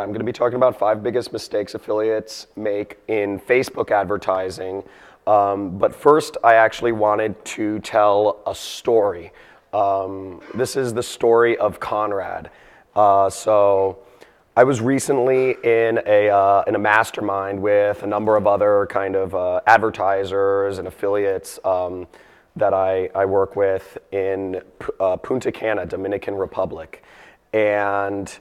I'm going to be talking about 5 biggest mistakes affiliates make in Facebook advertising. But first, I actually wanted to tell a story. This is the story of Conrad. So I was recently in a mastermind with a number of other kind of advertisers and affiliates that I work with in Punta Cana, Dominican Republic. And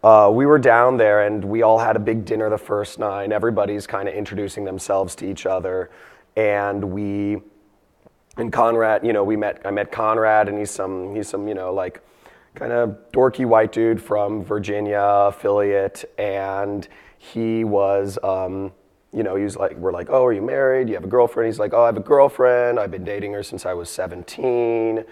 we were down there and we all had a big dinner the first night. Everybody's kind of introducing themselves to each other. And Conrad, I met Conrad, and he's some, like kind of dorky white dude from Virginia, affiliate. And he was, he was like, we're like, oh, are you married? Do you have a girlfriend? He's like, oh, I have a girlfriend. I've been dating her since I was 17.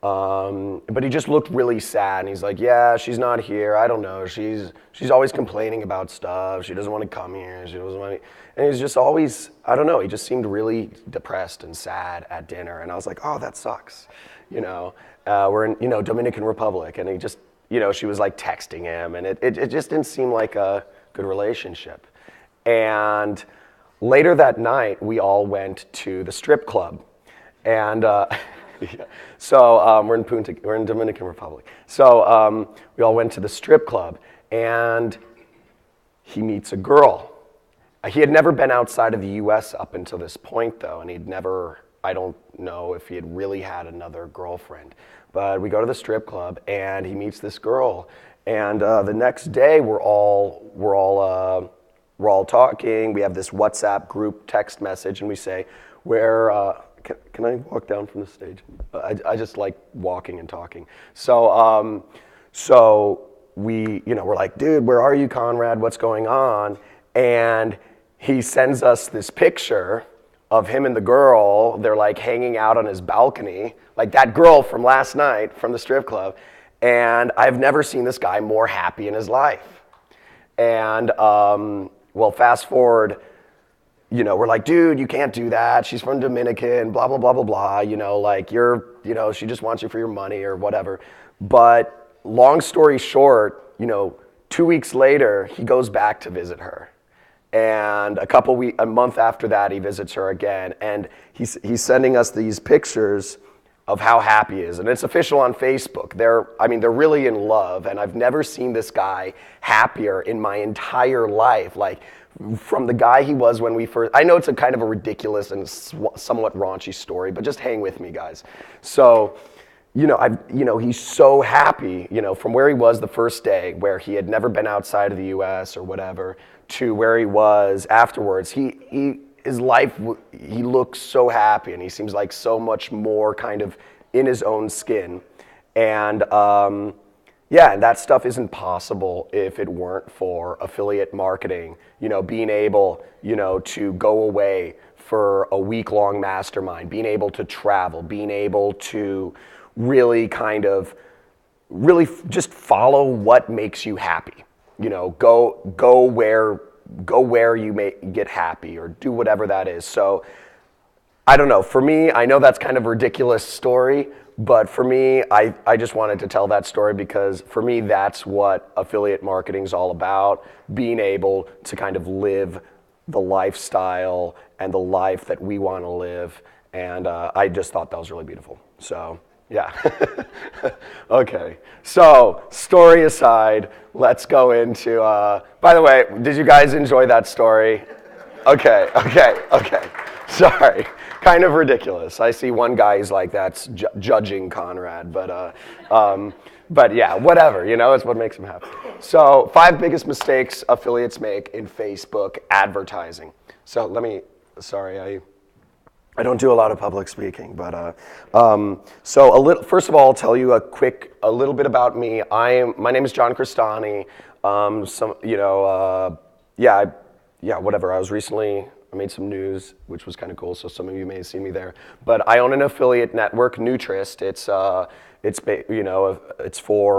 But he just looked really sad, and he's like, yeah, she's not here. I don't know. She's always complaining about stuff. She doesn't want to come here. She doesn't want to. And he's just always, I don't know. He just seemed really depressed and sad at dinner. And I was like, oh, that sucks. We're in, Dominican Republic, and he just, she was like texting him, and it just didn't seem like a good relationship. And later that night, we all went to the strip club, and. Yeah. So we're in Dominican Republic. So we all went to the strip club, and he meets a girl. He had never been outside of the U.S. up until this point, though, and I don't know if he had really had another girlfriend. But we go to the strip club, and he meets this girl. And the next day, we're all talking. We have this WhatsApp group text message, and we say, Can I walk down from the stage? I just like walking and talking. So we're like, dude, where are you, Conrad? What's going on? And he sends us this picture of him and the girl. They're like hanging out on his balcony, like that girl from last night from the strip club. And I've never seen this guy more happy in his life. And fast forward. We're like, dude, you can't do that. She's from Dominican, blah, blah, blah, blah, blah. She just wants you for your money or whatever. But long story short, 2 weeks later, he goes back to visit her. And a month after that, he visits her again. And he's sending us these pictures of how happy he is. And it's official on Facebook. They're really in love. And I've never seen this guy happier in my entire life. Like, from the guy he was when we first, I know it's a kind of a ridiculous and somewhat raunchy story, but just hang with me, guys. So, he's so happy, from where he was the first day, where he had never been outside of the U.S. or whatever, to where he was afterwards. His life, he looks so happy, and he seems like so much more kind of in his own skin. And and that stuff isn't possible if it weren't for affiliate marketing, being able, to go away for a week-long mastermind, being able to travel, being able to really just follow what makes you happy. Go where you may get happy, or do whatever that is. So I don't know. For me, I know that's kind of a ridiculous story, but for me, I just wanted to tell that story because for me, that's what affiliate marketing is all about, being able to kind of live the lifestyle and the life that we want to live. And I just thought that was really beautiful. So, yeah. Okay. So, story aside, let's go into, by the way, did you guys enjoy that story? Okay. Sorry. Kind of ridiculous. I see one guy who's like, that's judging Conrad, but yeah, whatever, it's what makes him happy. So 5 biggest mistakes affiliates make in Facebook advertising. So I don't do a lot of public speaking, but first of all, I'll tell you a little bit about me. My name is John Crestani. I made some news, which was kind of cool, so some of you may have seen me there. But I own an affiliate network, Nutryst. It's for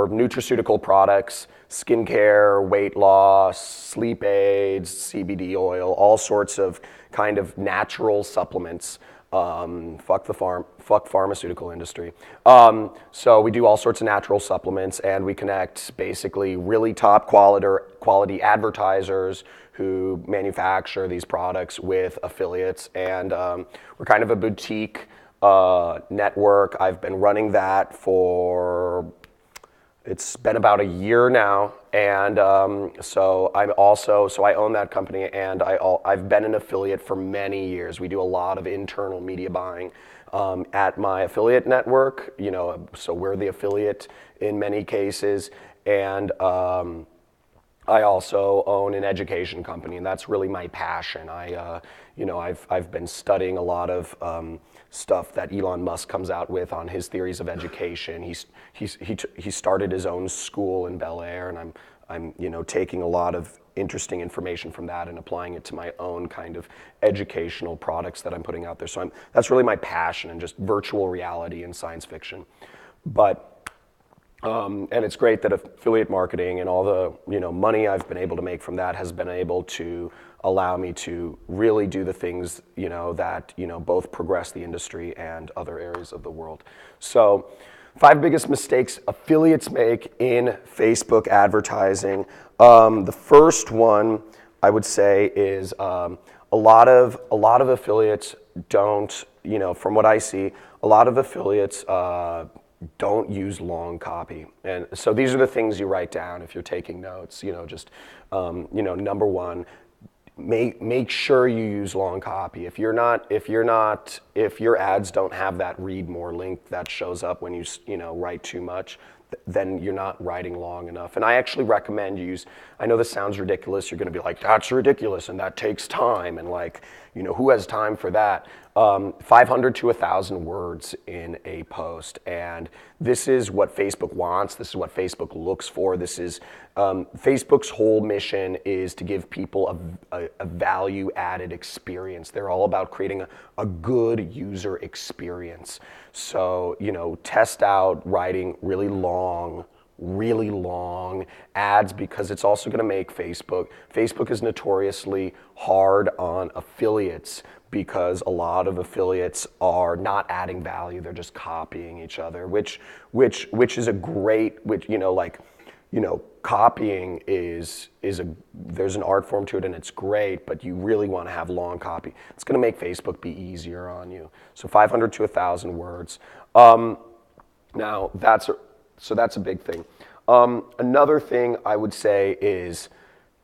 nutraceutical products, skincare, weight loss, sleep aids, CBD oil, all sorts of kind of natural supplements. Fuck pharmaceutical industry. So we do all sorts of natural supplements, and we connect basically really top quality advertisers who manufacture these products with affiliates, and we're kind of a boutique network. I've been running that for, it's been about a year now, and so I own that company, and I've been an affiliate for many years. We do a lot of internal media buying at my affiliate network, so we're the affiliate in many cases, and I also own an education company, and that's really my passion. I've been studying a lot of stuff that Elon Musk comes out with on his theories of education. He started his own school in Bel Air, and I'm taking a lot of interesting information from that and applying it to my own kind of educational products that I'm putting out there. So that's really my passion, and just virtual reality and science fiction. But and it's great that affiliate marketing and all the money I've been able to make from that has been able to allow me to really do the things that both progress the industry and other areas of the world. So 5 biggest mistakes affiliates make in Facebook advertising. The first one I would say is a lot of affiliates don't, from what I see, a lot of affiliates don't use long copy. And so these are the things you write down if you're taking notes. Number one, make sure you use long copy. If your ads don't have that read more link that shows up when you write too much, then you're not writing long enough. And I actually recommend I know this sounds ridiculous, you're gonna be like, that's ridiculous and that takes time, and who has time for that? 500 to 1,000 words in a post, and this is what Facebook wants, this is what Facebook looks for. This is Facebook's whole mission is to give people a value added experience. They're all about creating a good user experience. So test out writing really long ads, because it's also going to make Facebook is notoriously hard on affiliates, because a lot of affiliates are not adding value, they're just copying each other, which is a great, copying there's an art form to it, and it's great, but you really want to have long copy. It's going to make Facebook be easier on you. So 500 to 1,000 words. Now that's a big thing. Another thing I would say is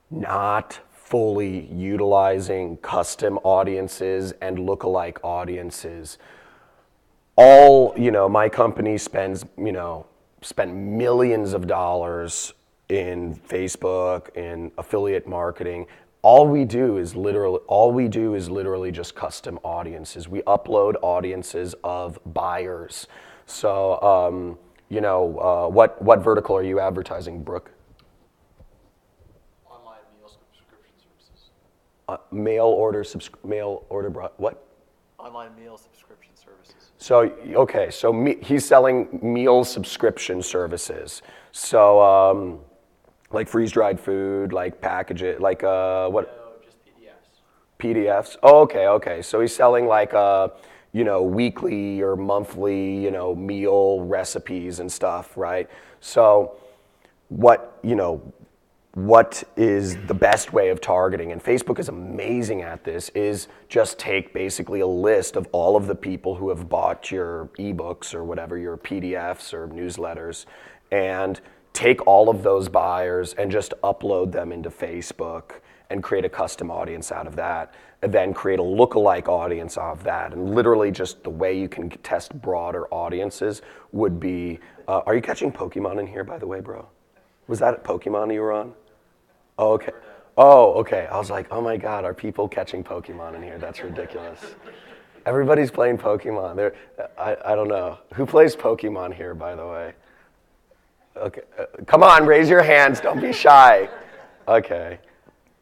not fully utilizing custom audiences and lookalike audiences. My company spend millions of dollars in Facebook, in affiliate marketing. All we do is literally just custom audiences. We upload audiences of buyers. So, what vertical are you advertising, Brooke? Online meal subscription services. What? Online meal subscription services. So, okay, he's selling meal subscription services. So, like freeze-dried food, like package it, like what? No, just PDFs. PDFs? Oh, okay. So he's selling like weekly or monthly, meal recipes and stuff, right? So what is the best way of targeting? And Facebook is amazing at this, is just take basically a list of all of the people who have bought your ebooks or whatever, your PDFs or newsletters, and take all of those buyers and just upload them into Facebook and create a custom audience out of that, and then create a lookalike audience of that. And literally just the way you can test broader audiences would be, are you catching Pokemon in here, by the way, bro? Was that Pokemon you were on? Oh, okay. Oh, okay. I was like, oh my God, are people catching Pokemon in here? That's ridiculous. Everybody's playing Pokemon. I don't know. Who plays Pokemon here, by the way? Okay. Come on, raise your hands. Don't be shy. Okay.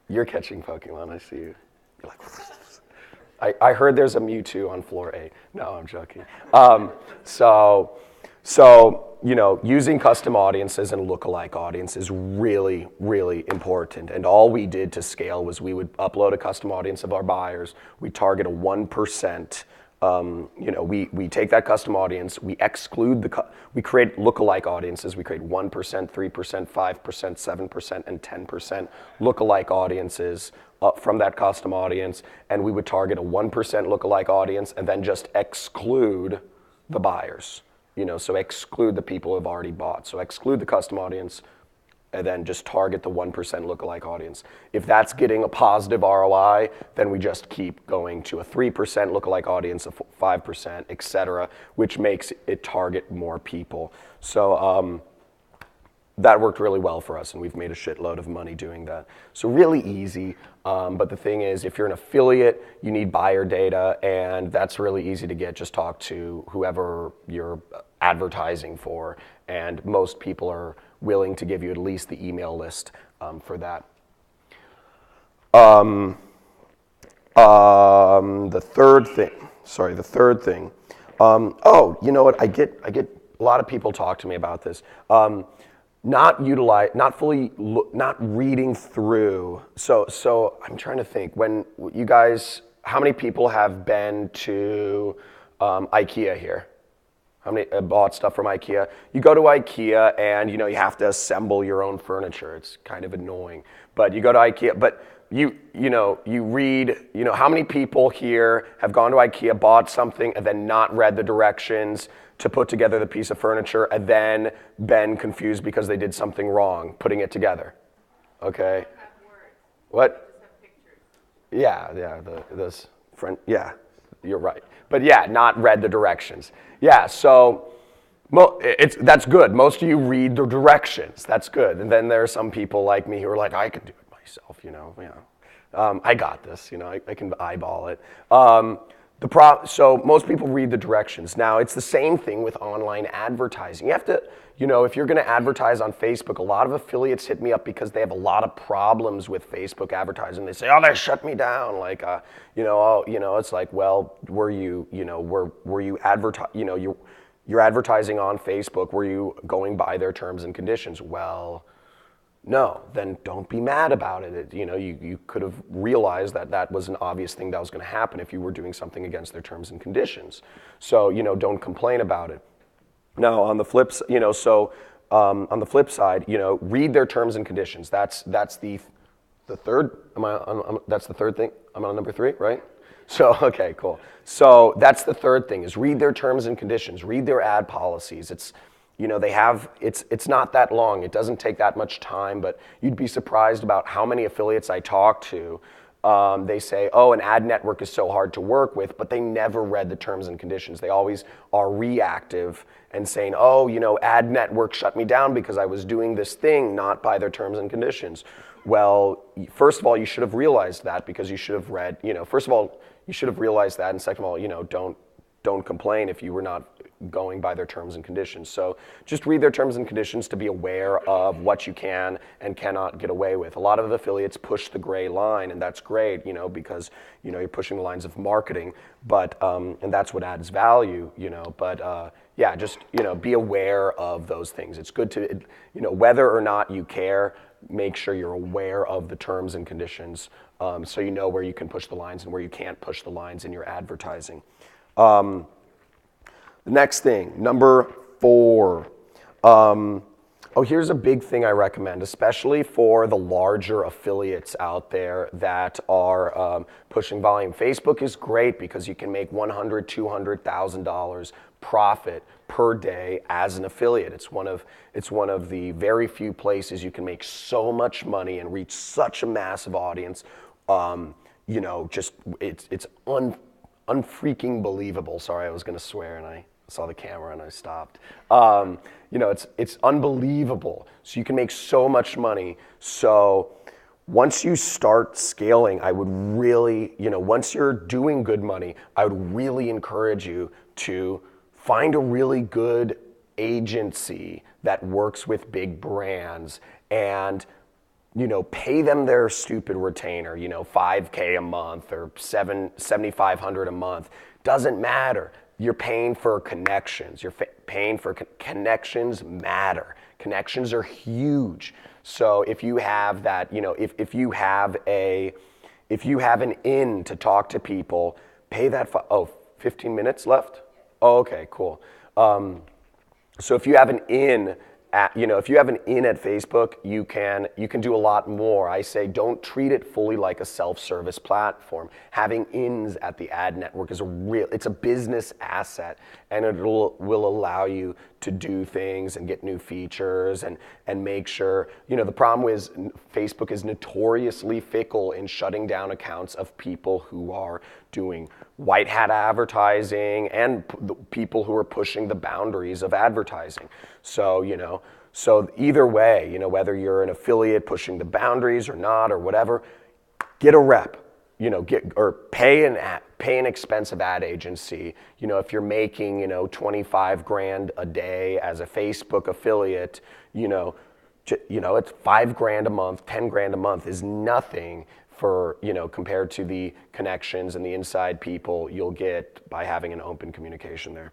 You're catching Pokemon. I see you. You're like, I heard there's a Mewtwo on floor 8. No, I'm joking. Using custom audiences and lookalike audience is really, really important. And all we did to scale was we would upload a custom audience of our buyers. We target a 1% We take that custom audience, we exclude we create lookalike audiences. We create 1%, 3%, 5%, 7%, and 10% lookalike audiences from that custom audience, and we would target a 1% lookalike audience and then just exclude the buyers. So exclude the people who have already bought. So exclude the custom audience, and then just target the 1% lookalike audience. If that's getting a positive ROI, then we just keep going to a 3% lookalike audience, a 5%, et cetera, which makes it target more people. So that worked really well for us, and we've made a shitload of money doing that. So really easy, but the thing is, if you're an affiliate, you need buyer data, and that's really easy to get. Just talk to whoever you're advertising for, and most people are willing to give you at least the email list for that. The third thing. You know what? I get a lot of people talk to me about this. Not reading through. So I'm trying to think. When you guys, how many people have been to IKEA here? How many bought stuff from IKEA? You go to IKEA and you have to assemble your own furniture. It's kind of annoying, but you go to IKEA. But you read. How many people here have gone to IKEA, bought something, and then not read the directions to put together the piece of furniture, and then been confused because they did something wrong putting it together? Okay. What? Yeah. This friend. Yeah. You're right. But yeah, not read the directions. Yeah, so that's good. Most of you read the directions. That's good. And then there are some people like me who are like, I can do it myself, I got this, I can eyeball it. So most people read the directions. Now, it's the same thing with online advertising. You have to, if you're going to advertise on Facebook, a lot of affiliates hit me up because they have a lot of problems with Facebook advertising. They say, oh, they shut me down. Like, it's like, well, were you you're advertising on Facebook. Were you going by their terms and conditions? Well, no, then don't be mad about it. You could have realized that was an obvious thing that was going to happen if you were doing something against their terms and conditions. So, don't complain about it. Now, on the flip, on the flip side, read their terms and conditions. That's the third. That's the third thing. I'm on number 3, right? So, okay, cool. So that's the third thing: is read their terms and conditions. Read their ad policies. It's not that long. It doesn't take that much time, but you'd be surprised about how many affiliates I talk to. They say, oh, an ad network is so hard to work with, but they never read the terms and conditions. They always are reactive and saying, oh, ad network shut me down because I was doing this thing not by their terms and conditions. Well, first of all, you should have realized that because you should have read, first of all, you should have realized that, and second of all, don't complain if you were not going by their terms and conditions. So just read their terms and conditions to be aware of what you can and cannot get away with. A lot of affiliates push the gray line, and that's great, because you're pushing the lines of marketing, but and that's what adds value, but yeah, just be aware of those things. It's good to whether or not you care, make sure you're aware of the terms and conditions, so you know where you can push the lines and where you can't push the lines in your advertising. The next thing, number 4. Here's a big thing I recommend, especially for the larger affiliates out there that are pushing volume. Facebook is great because you can make $100,000, $200,000 profit per day as an affiliate. It's one of the very few places you can make so much money and reach such a massive audience. It's unfreaking believable. Sorry, I was going to swear and I saw the camera and I stopped. It's unbelievable. So you can make so much money. So once you start scaling, I would really, once you're doing good money, I would really encourage you to find a really good agency that works with big brands and pay them their stupid retainer, $5,000 a month or $7,500 a month. Doesn't matter. You're paying for connections. You're paying for connections matter. Connections are huge. So if you have that, if you have an in to talk to people, pay that 15 minutes left? Oh, okay, cool. So if you have an in at, if you have an in at Facebook, you can do a lot more. I say don't treat it fully like a self-service platform. Having ins at the ad network is it's a business asset, and it will allow you to do things and get new features and make sure, the problem is Facebook is notoriously fickle in shutting down accounts of people who are doing white hat advertising and the people who are pushing the boundaries of advertising. So, so either way, whether you're an affiliate pushing the boundaries or not or whatever, get a rep, pay an expensive ad agency. If you're making, 25 grand a day as a Facebook affiliate, it's 5 grand a month, 10 grand a month is nothing for, compared to the connections and the inside people you'll get by having an open communication there.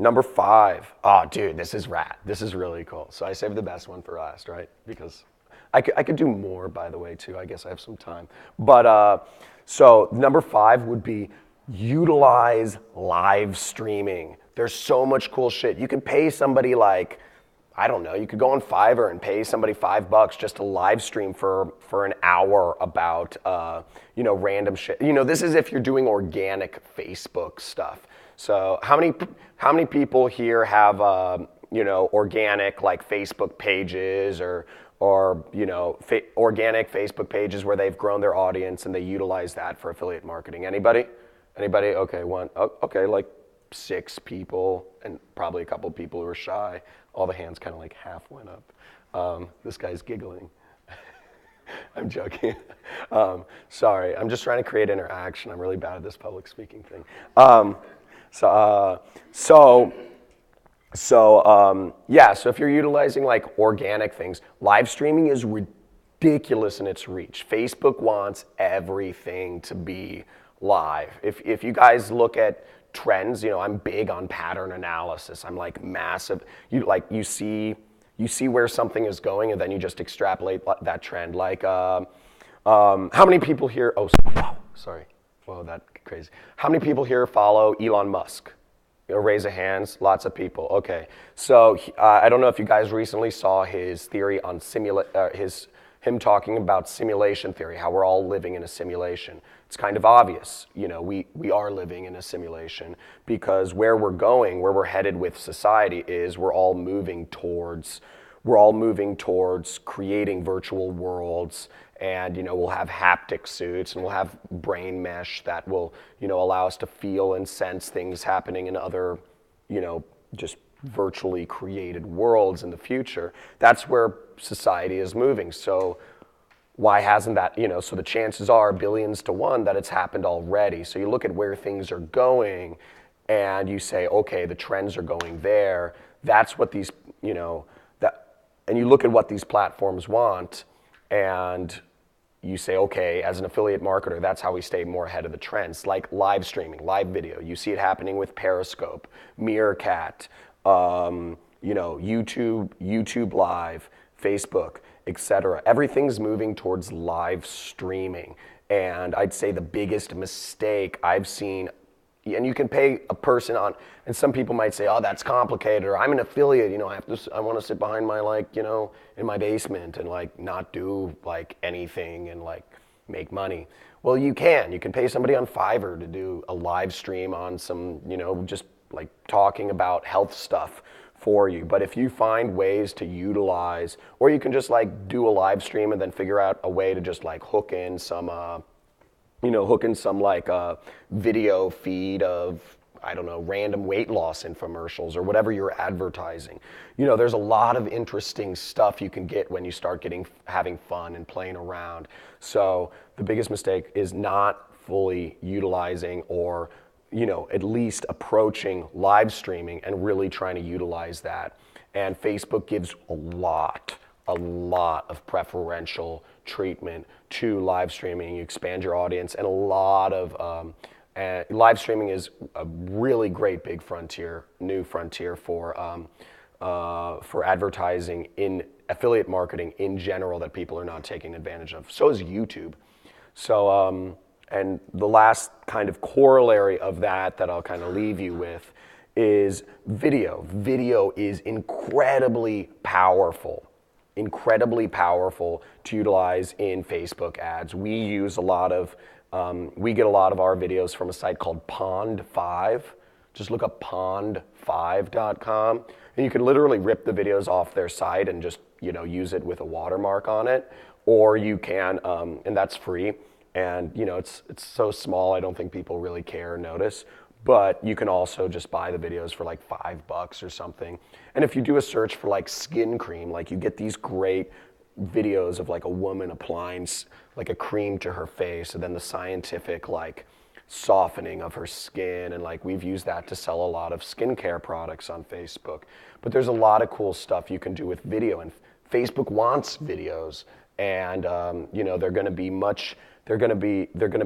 Number 5. Oh, dude, this is rad. This is really cool. So I saved the best one for last, right? Because I could do more, by the way, too. I guess I have some time. But so number 5 would be utilize live streaming. There's so much cool shit. You can pay somebody like, I don't know, you could go on Fiverr and pay somebody $5 just to live stream for an hour about, random shit. This is if you're doing organic Facebook stuff. So how many people here have, organic like Facebook pages or organic Facebook pages where they've grown their audience and they utilize that for affiliate marketing? Anybody? Okay, one. Oh, okay, like 6 people and probably a couple people who are shy. All the hands kind of like half went up. This guy's giggling. I'm joking. Sorry, I'm just trying to create interaction. I'm really bad at this public speaking thing. So if you're utilizing like organic things, live streaming is ridiculous in its reach. Facebook wants everything to be live. If you guys look at trends, I'm big on pattern analysis. I'm like massive. You see where something is going, and then you just extrapolate that trend. Like, how many people here? Oh, sorry. Whoa, that crazy. How many people here follow Elon Musk? Raise of hands. Lots of people. Okay. So I don't know if you guys recently saw his theory on him talking about simulation theory, how we're all living in a simulation. It's kind of obvious, we are living in a simulation because where we're headed with society is we're all moving towards creating virtual worlds, and we'll have haptic suits and we'll have brain mesh that will allow us to feel and sense things happening in other just virtually created worlds in the future. That's where society is moving. So why hasn't that, so the chances are billions to 1 that it's happened already. So you look at where things are going and you say, okay, the trends are going there. That's what these, and you look at what these platforms want and you say, okay, as an affiliate marketer, that's how we stay more ahead of the trends, like live streaming, live video. You see it happening with Periscope, Meerkat, YouTube Live, Facebook, etc. Everything's moving towards live streaming. And I'd say the biggest mistake I've seen, and you can pay a person on, and some people might say, oh, that's complicated, or I'm an affiliate, I want to sit behind my in my basement and not do anything and make money. Well, you can pay somebody on Fiverr to do a live stream on some, just talking about health stuff for you. But if you find ways to utilize, or you can just do a live stream and then figure out a way to just hook in some video feed of, I don't know, random weight loss infomercials or whatever you're advertising. There's a lot of interesting stuff you can get when you start having fun and playing around. So the biggest mistake is not fully utilizing or at least approaching live streaming and really trying to utilize that. And Facebook gives a lot of preferential treatment to live streaming. You expand your audience, and a lot of live streaming is a really great big new frontier for advertising in affiliate marketing in general that people are not taking advantage of. So is YouTube. So, and the last kind of corollary of that I'll kind of leave you with is video. Video is incredibly powerful to utilize in Facebook ads. We use a lot of, we get a lot of our videos from a site called Pond5. Just look up pond5.com, and you can literally rip the videos off their site and just use it with a watermark on it, or you can, and that's free. And it's so small, I don't think people really care or notice. But you can also just buy the videos for like $5 or something. And if you do a search for like skin cream, like you get these great videos of like a woman applying like a cream to her face, and then the scientific like softening of her skin, and like we've used that to sell a lot of skincare products on Facebook. But there's a lot of cool stuff you can do with video, and Facebook wants videos, and they're going to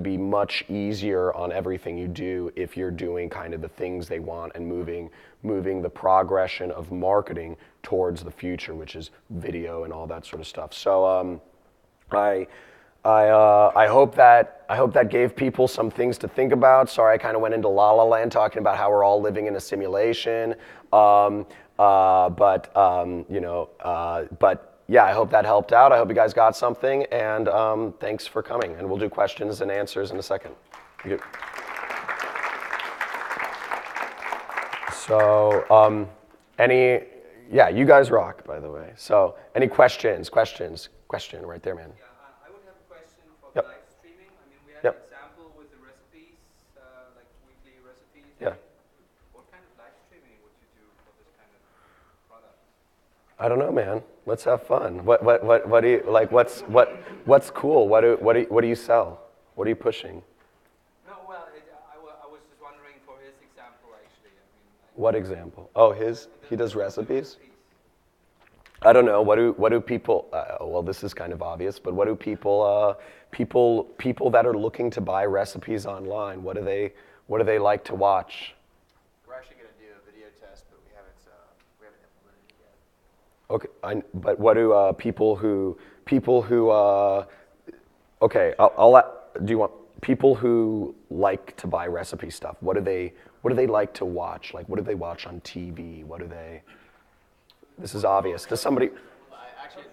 be much easier on everything you do if you're doing kind of the things they want and moving the progression of marketing towards the future, which is video and all that sort of stuff. So I hope that gave people some things to think about. Sorry, I kind of went into La La Land talking about how we're all living in a simulation. But yeah, I hope that helped out. I hope you guys got something, and thanks for coming. And we'll do questions and answers in a second. So, you guys rock, by the way. So, any questions? Question right there, man. Yeah, I would have a question for Yep. live streaming. I mean, we had Yep. an example with the recipes, like weekly recipes. Yeah. What kind of live streaming would you do for this kind of product? I don't know, man. Let's have fun. What do you like? What's cool? What do you sell? What are you pushing? No, well, I was just wondering for his example, actually. I mean, What example? Oh, he does recipes? I don't know. What do people? Well, this is kind of obvious, but what do people that are looking to buy recipes online? What do they like to watch? We're actually going to do a video test, but we haven't implemented it yet. Okay, but what do people who? Okay, do you want people who like to buy recipe stuff? What do they like to watch? Like, what do they watch on TV? What do they? This is obvious. Does somebody? Actually,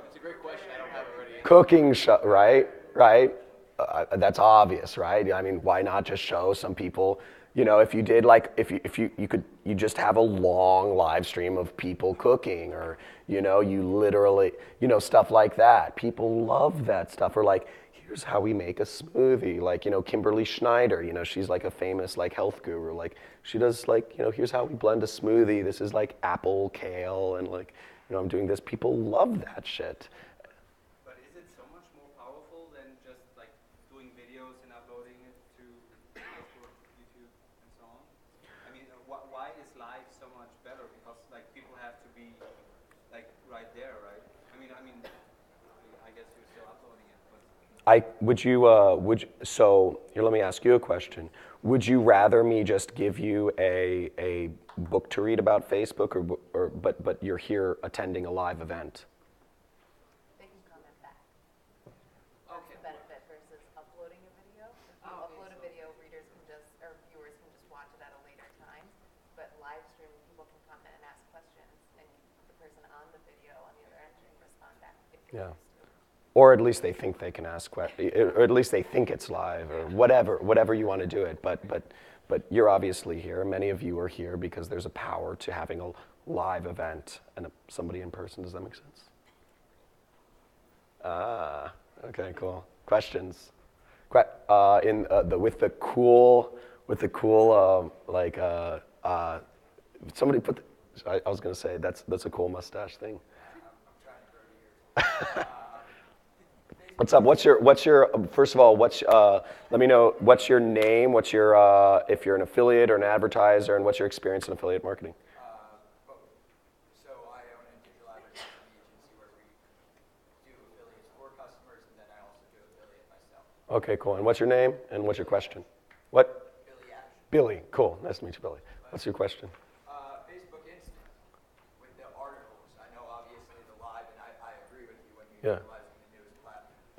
it's a great question. I don't have it ready. Cooking show, right? That's obvious, right? I mean, why not just show some people? If you did like, if you just have a long live stream of people cooking, or you literally, stuff like that. People love that stuff. Or like, here's how we make a smoothie. Like, Kimberly Schneider, she's like a famous like health guru. Like, she does like, here's how we blend a smoothie. This is like apple, kale, and like, I'm doing this. People love that shit. but is it so much more powerful than just like doing videos and uploading it to Facebook, YouTube, and so on? I mean, why is live so much better? Because like people have to be like right there, right? I mean, I guess you're still uploading it, but. So here, let me ask you a question. Would you rather me just give you a book to read about Facebook, but you're here attending a live event? They can comment back. That's the benefit versus uploading a video. If you upload a video, readers can or viewers can just watch it at a later time. But live stream, people can comment and ask questions, and the person on the video on the other end can respond back if they Yeah. choose to. Or at least they think they can ask questions, or at least they think it's live, or whatever you want to do it. But you're obviously here. Many of you are here because there's a power to having a live event and somebody in person. Does that make sense? Okay, cool. Questions? With the cool somebody put. I was gonna say that's a cool mustache thing. What's up? What's your first of all, let me know, what's your name, what's your, if you're an affiliate or an advertiser, and what's your experience in affiliate marketing? So I own a digital advertising agency where we do affiliates for customers, and then I also do affiliate myself. Okay, cool. And what's your name, and what's your question? What? Billy Ash. Billy, cool. Nice to meet you, Billy. What's your question? Facebook Instant with the articles. I know obviously the live and Yeah. utilizing the newest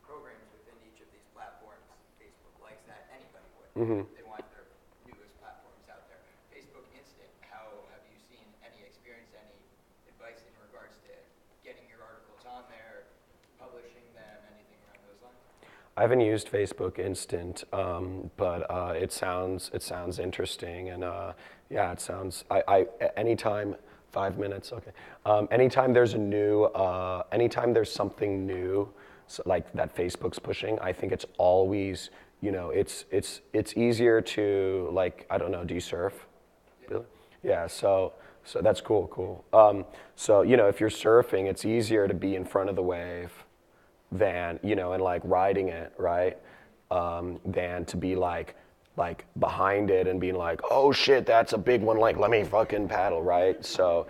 programs within each of these platforms. Facebook likes that, anybody would. Mm-hmm. They want their newest platforms out there. Facebook Instant, how have you seen any experience, any advice in regards to getting your articles on there, publishing them, anything around those lines? I haven't used Facebook Instant, but it sounds interesting, and yeah, it sounds. Anytime 5 minutes, okay. Anytime there's anytime there's something new, so like that Facebook's pushing, I think it's always, it's easier to, like, I don't know. Do you surf? Really? Yeah. So that's cool. So if you're surfing, it's easier to be in front of the wave than and like riding it, right, than to be like behind it and being like, oh shit, that's a big one, like let me fucking paddle, right? So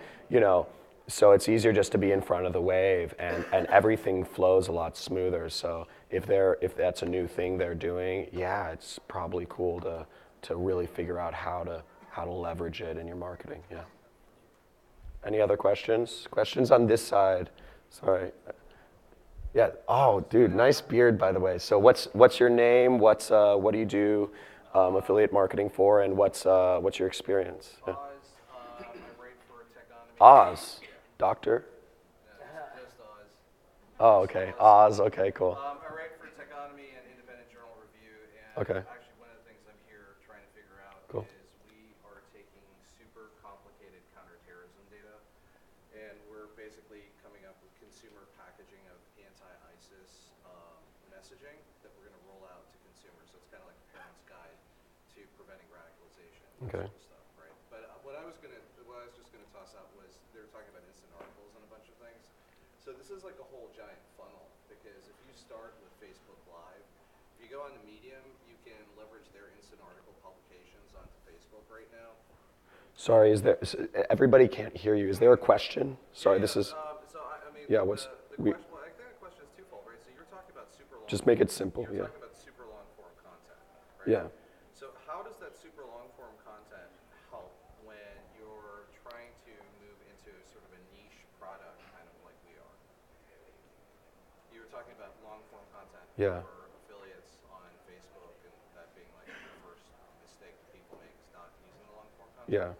so it's easier just to be in front of the wave, and everything flows a lot smoother. So if that's a new thing they're doing, yeah, it's probably cool to really figure out how to leverage it in your marketing. Yeah. Any other questions on this side? Sorry. Yeah. Oh, dude, nice beard, by the way. So what's your name? What do you do affiliate marketing for, and what's your experience? Yeah. Oz, I write for Techonomy. Oz, doctor. Just Oz. Oh, okay. Oz. Okay, cool. I write for Techonomy and Independent Journal Review, and Okay. actually one of the things I'm here trying to figure out Cool. is we are taking super complicated counterterrorism data, and we're basically coming up with consumer packaging of anti-ISIS messaging that we're going to roll out to consumers. So it's kind of like a parent's guide to preventing radicalization. Okay. Sort of stuff, right? But what I was just going to toss out was they were talking about instant articles and a bunch of things. So this is like a whole giant funnel, because if you start with Facebook Live, if you go on to Medium, you can leverage their instant article publications onto Facebook right now. Sorry, everybody can't hear you. Is there a question? Sorry, this is. I mean, Yeah, what's the question? Well, I think the question is twofold, right? So you're talking about super long. Just make it simple. You're Yeah. talking about super long form content, right? Yeah. So how does that super long form content help when you're trying to move into sort of a niche product, kind of like we are? You were talking about long form content Yeah. for affiliates on Facebook, and that being like the first mistake that people make is not using the long form content. Yeah.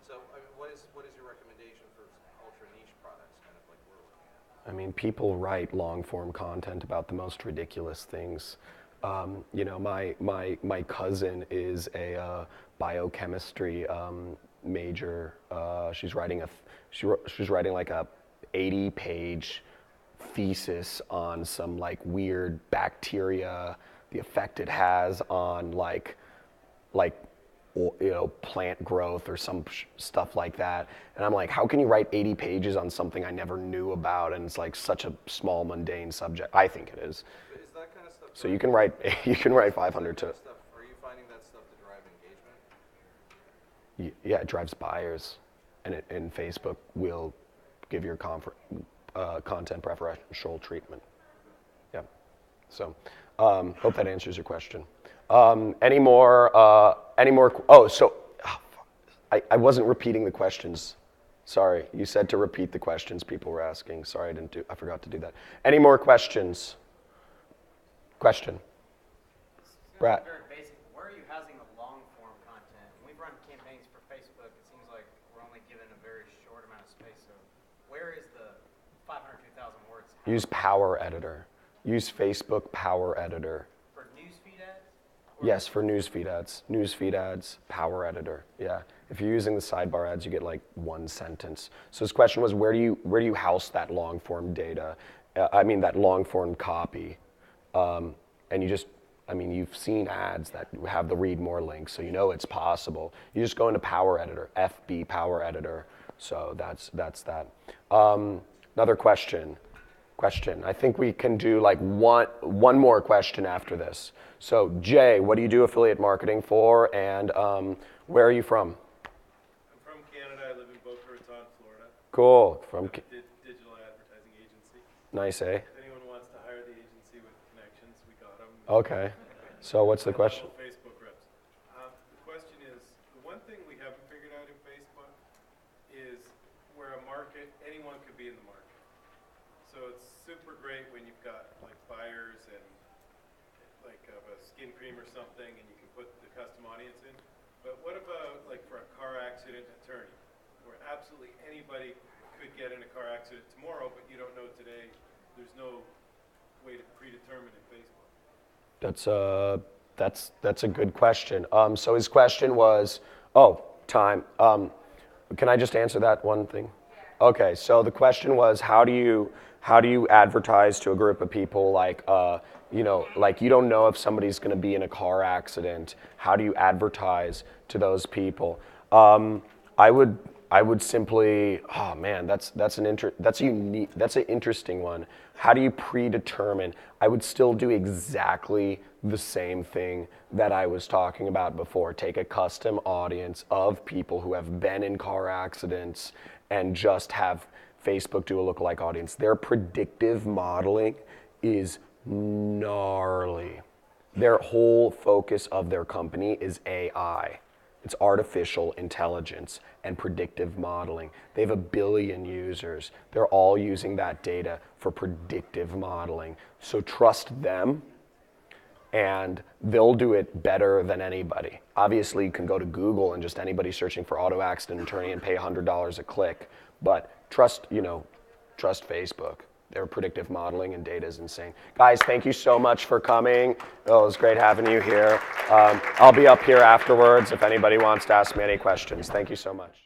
So I mean, what is your recommendation for ultra niche products, kind of like we're looking at? I mean, people write long form content about the most ridiculous things. My cousin is a biochemistry major. She's writing she's writing like a 80-page thesis on some like weird bacteria, the effect it has on like plant growth or some stuff like that. And I'm like, how can you write 80 pages on something I never knew about? And it's like such a small, mundane subject. I think it is. But is that kind of stuff? So you can write 500 to. Are you finding that stuff to drive engagement? Yeah, it drives buyers, and Facebook will give your content preferential treatment. Yeah. So, hope that answers your question. Any more? Oh, so I wasn't repeating the questions. Sorry, you said to repeat the questions people were asking. Sorry, I forgot to do that. Any more questions? Question. Brad. Very basic. Where are you housing the long form content? When we've run campaigns for Facebook, it seems like we're only given a very short amount of space. So where is the 502,000 words? Use Power Editor. Use Facebook Power Editor. For newsfeed ads? Yes, for newsfeed ads. Newsfeed ads, Power Editor. Yeah. If you're using the sidebar ads, you get like one sentence. So his question was, where do you house that long form data? That long form copy. And you've seen ads that have the read more link, so you know it's possible. You just go into Power Editor, FB Power Editor. So that's that. Another question. I think we can do like one more question after this. So Jay, what do you do affiliate marketing for, and where are you from? I'm from Canada. I live in Boca Raton, Florida. Cool. I'm a digital advertising agency. Nice, eh? If anyone wants to hire the agency with connections, we got them. Okay. So what's the question? Facebook reps. The question is, the one thing we haven't figured out in Facebook is where anyone could be in the market. So it's super great when you've got like buyers and like of a skin cream or something, and you can put the custom audience in. But what about like for a car accident attorney, where absolutely anybody could get in a car accident tomorrow, but you don't know today? There's no way to predetermine in Facebook. That's a good question. So his question was, time. Can I just answer that one thing? Okay, so the question was, how do you advertise to a group of people like, like you don't know if somebody's going to be in a car accident. How do you advertise to those people? I would simply, oh man, that's an interesting one. How do you predetermine? I would still do exactly the same thing that I was talking about before. Take a custom audience of people who have been in car accidents and just have Facebook do a lookalike audience. Their predictive modeling is gnarly. Their whole focus of their company is AI. It's artificial intelligence and predictive modeling. They have 1 billion users. They're all using that data for predictive modeling. So trust them, and they'll do it better than anybody. Obviously, you can go to Google and just anybody searching for auto accident attorney and pay $100 a click, but trust Facebook. Their predictive modeling and data is insane. Guys, thank you so much for coming. Oh, it was great having you here. I'll be up here afterwards if anybody wants to ask me any questions. Thank you so much.